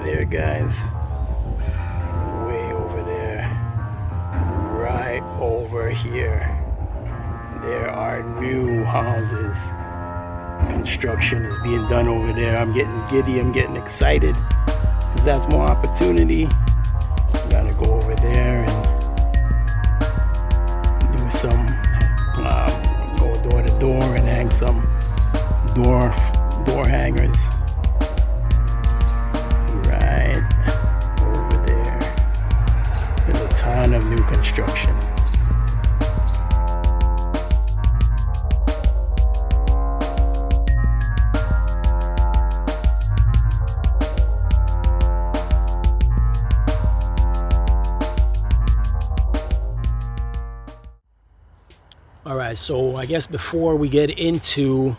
there, guys. Way over there. Right over here. There are new houses. Construction is being done over there. I'm getting giddy. I'm getting excited because that's more opportunity. Gotta go over there and do some go door to door and hang some door hangers right over there. There's a ton of new construction. Alright, so I guess before we get into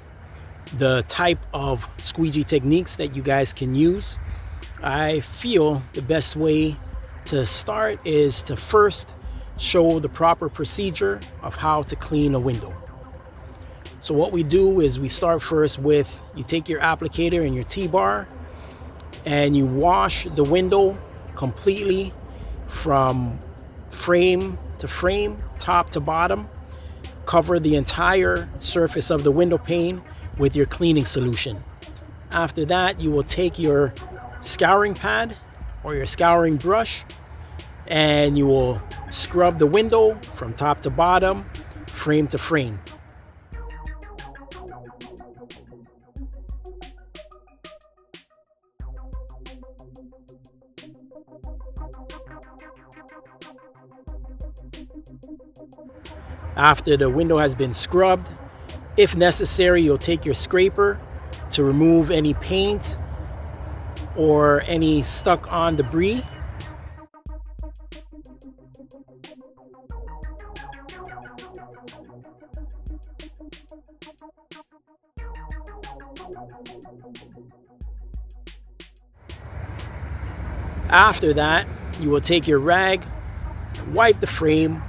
the type of squeegee techniques that you guys can use, I feel the best way to start is to first show the proper procedure of how to clean a window. So what we do is we start first with, you take your applicator and your T-bar and you wash the window completely from frame to frame, top to bottom. Cover the entire surface of the window pane with your cleaning solution. After that, you will take your scouring pad or your scouring brush and you will scrub the window from top to bottom, frame to frame. After the window has been scrubbed, if necessary, you'll take your scraper to remove any paint or any stuck on debris. After that, you will take your rag, wipe the frame,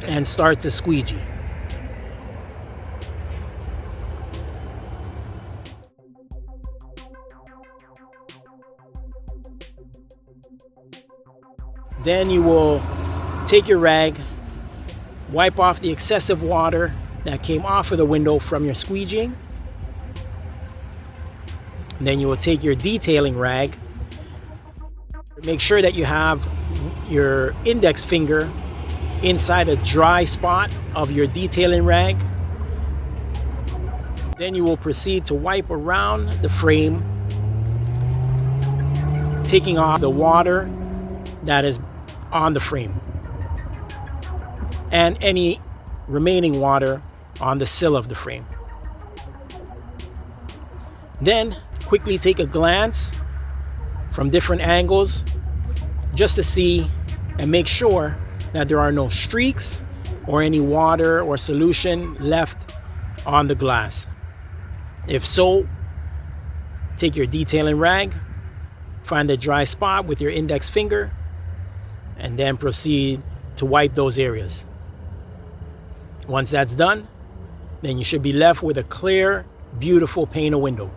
and start to squeegee. Then you will take your rag, wipe off the excessive water that came off of the window from your squeegeeing. And then you will take your detailing rag. Make sure that you have your index finger inside a dry spot of your detailing rag. Then you will proceed to wipe around the frame, taking off the water that is on the frame and any remaining water on the sill of the frame. Then quickly take a glance from different angles just to see and make sure that there are no streaks or any water or solution left on the glass. If so, take your detailing rag, find a dry spot with your index finger, and then proceed to wipe those areas. Once that's done, then you should be left with a clear, beautiful pane of window.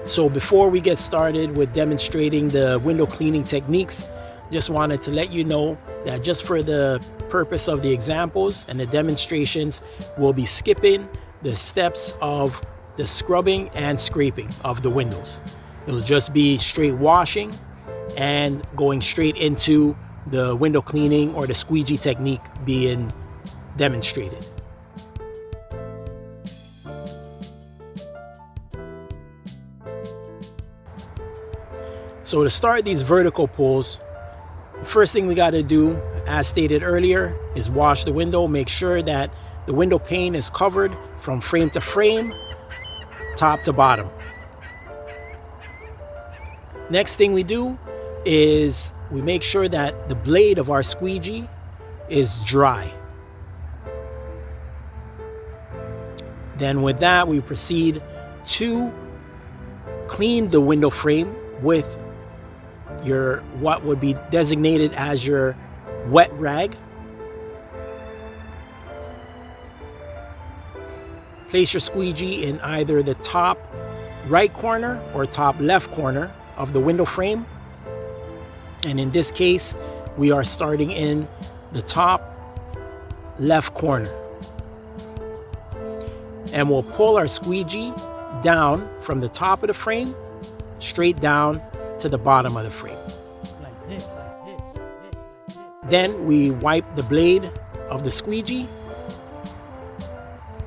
So before we get started with demonstrating the window cleaning techniques, just wanted to let you know that just for the purpose of the examples and the demonstrations, we'll be skipping the steps of the scrubbing and scraping of the windows. It'll just be straight washing and going straight into the window cleaning or the squeegee technique being demonstrated. So to start these vertical pulls, the first thing we got to do, as stated earlier, is wash the window. Make sure that the window pane is covered from frame to frame, top to bottom. Next thing we do is we make sure that the blade of our squeegee is dry. Then with that, we proceed to clean the window frame with your what would be designated as your wet rag. Place your squeegee in either the top right corner or top left corner of the window frame. And in this case, we are starting in the top left corner. And we'll pull our squeegee down from the top of the frame straight down to the bottom of the frame. Like this, like this, like this. Then we wipe the blade of the squeegee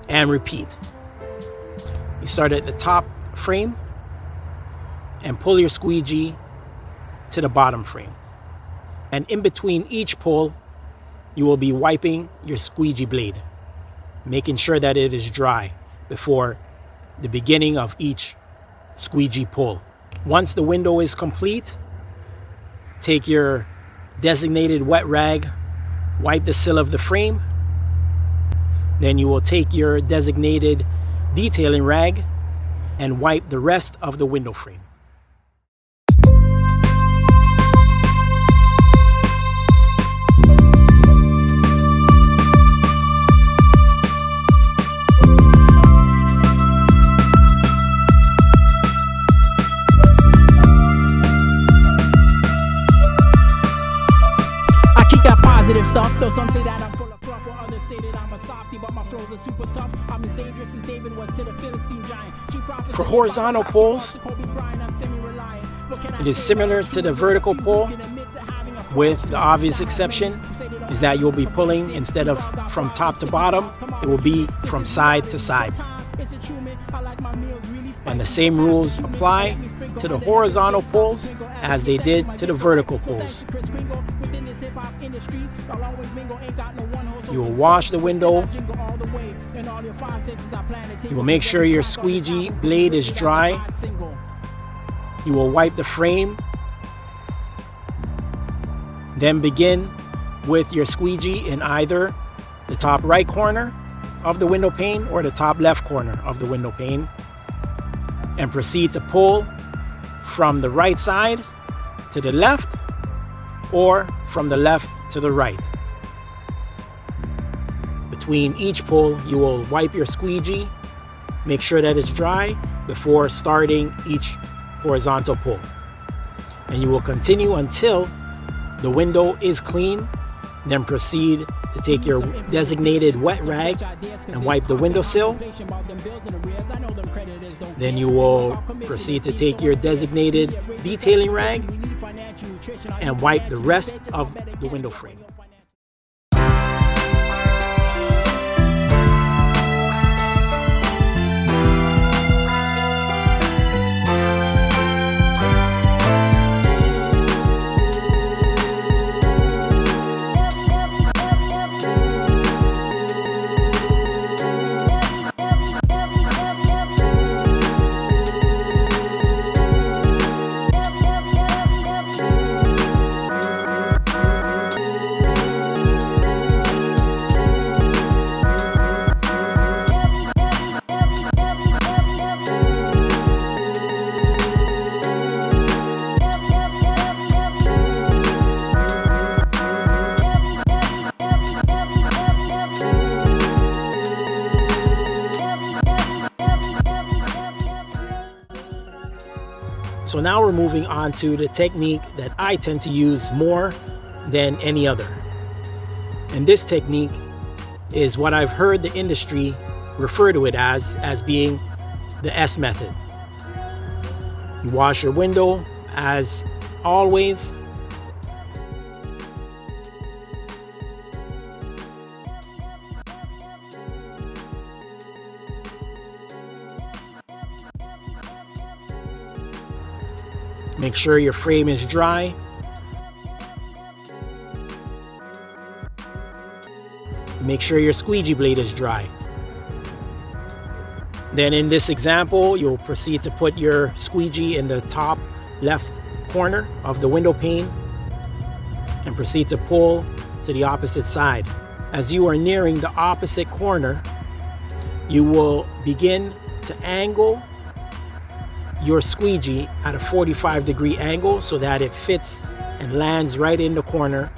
and repeat. You start at the top frame and pull your squeegee to the bottom frame. And in between each pull, you will be wiping your squeegee blade, making sure that it is dry before the beginning of each squeegee pull. Once the window is complete, take your designated wet rag, wipe the sill of the frame. Then you will take your designated detailing rag and wipe the rest of the window frame. Stuff, though some say that I'm full of fluff, or others say that I'm a softie, but my flows are super tough. I'm as dangerous as David was to the Philistine giant. For horizontal pulls, it is similar to the vertical pull, with the obvious exception is that you'll be pulling, instead of from top to bottom, it will be from side to side. And the same rules apply to the horizontal pulls as they did to the vertical pulls. You will wash the window. You will make sure your squeegee blade is dry. You will wipe the frame. Then begin with your squeegee in either the top right corner of the window pane or the top left corner of the window pane, and proceed to pull from the right side to the left or from the left to the right. Between each pull, you will wipe your squeegee, make sure that it's dry before starting each horizontal pull. And you will continue until the window is clean. Then proceed to take your designated wet rag and wipe the windowsill. Then you will proceed to take your designated detailing rag and wipe the rest of the window frame. So now we're moving on to the technique that I tend to use more than any other. And this technique is what I've heard the industry refer to it as being the S method. You wash your window as always. Make sure your frame is dry. Make sure your squeegee blade is dry. Then in this example, you'll proceed to put your squeegee in the top left corner of the window pane and proceed to pull to the opposite side. As you are nearing the opposite corner, you will begin to angle your squeegee at a 45-degree angle so that it fits and lands right in the corner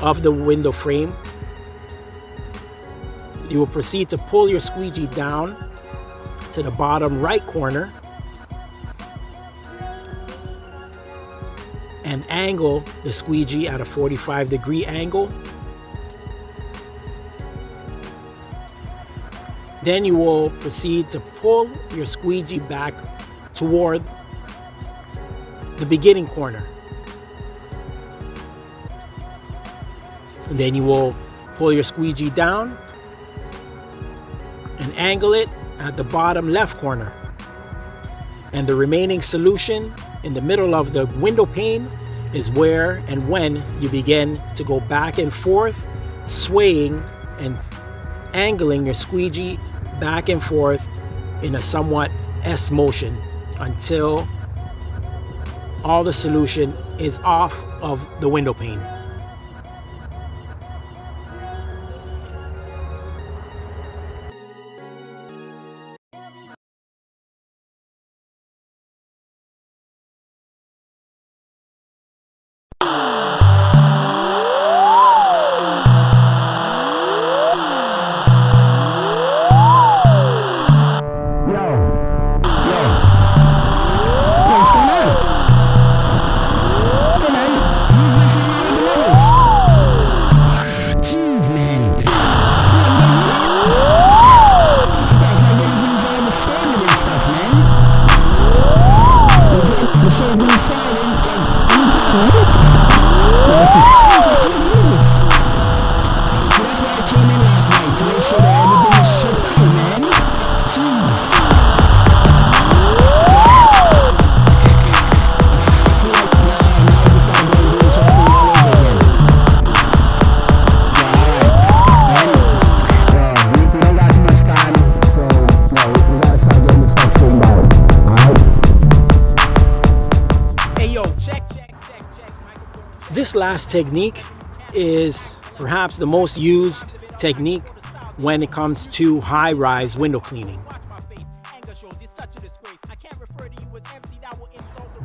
of the window frame. You will proceed to pull your squeegee down to the bottom right corner and angle the squeegee at a 45-degree angle. Then you will proceed to pull your squeegee back toward the beginning corner. And then you will pull your squeegee down and angle it at the bottom left corner. And the remaining solution in the middle of the window pane is where and when you begin to go back and forth, swaying and angling your squeegee back and forth in a somewhat S motion until all the solution is off of the window pane. This last technique is perhaps the most used technique when it comes to high-rise window cleaning.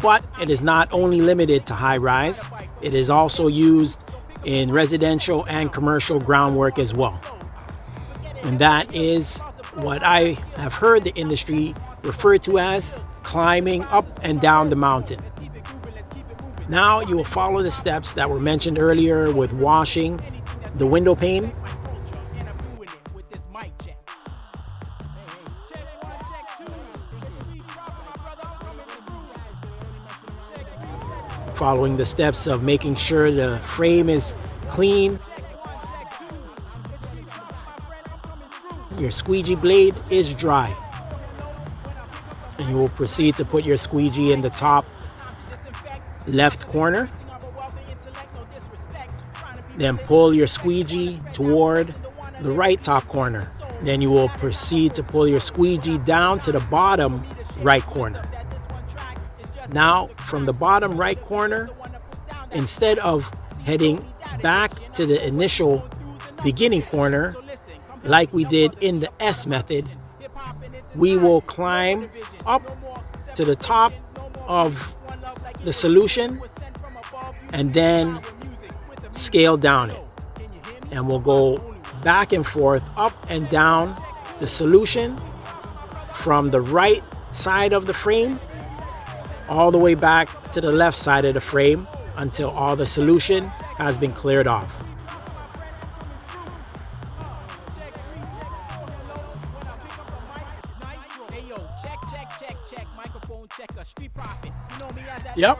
But it is not only limited to high-rise, it is also used in residential and commercial groundwork as well. And that is what I have heard the industry refer to as climbing up and down the mountain. Now you will follow the steps that were mentioned earlier with washing the window pane. Following the steps of making sure the frame is clean. Your squeegee blade is dry. And you will proceed to put your squeegee in the top left corner. Then pull your squeegee toward the right top corner. Then you will proceed to pull your squeegee down to the bottom right corner. Now, from the bottom right corner, instead of heading back to the initial beginning corner, like we did in the S method, we will climb up to the top of the solution and then scale down it. And we'll go back and forth, up and down the solution from the right side of the frame all the way back to the left side of the frame until all the solution has been cleared off. Yep,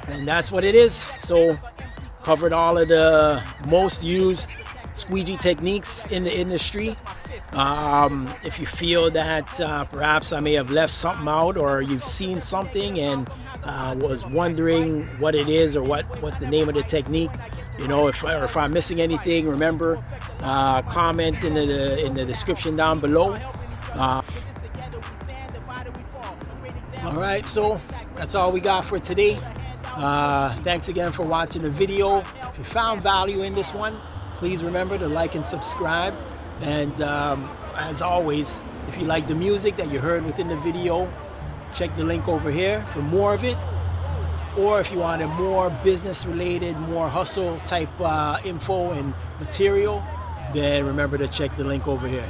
and that's what it is. So covered all of the most used squeegee techniques in the industry. If you feel that perhaps I may have left something out, or you've seen something and was wondering what it is or what the name of the technique, you know, if I'm missing anything, remember, comment in the description down below. All right, so that's all we got for today. Thanks again for watching the video. If you found value in this one, please remember to like and subscribe. And as always, if you like the music that you heard within the video, check the link over here for more of it. Or if you wanted more business related, more hustle type info and material, then remember to check the link over here.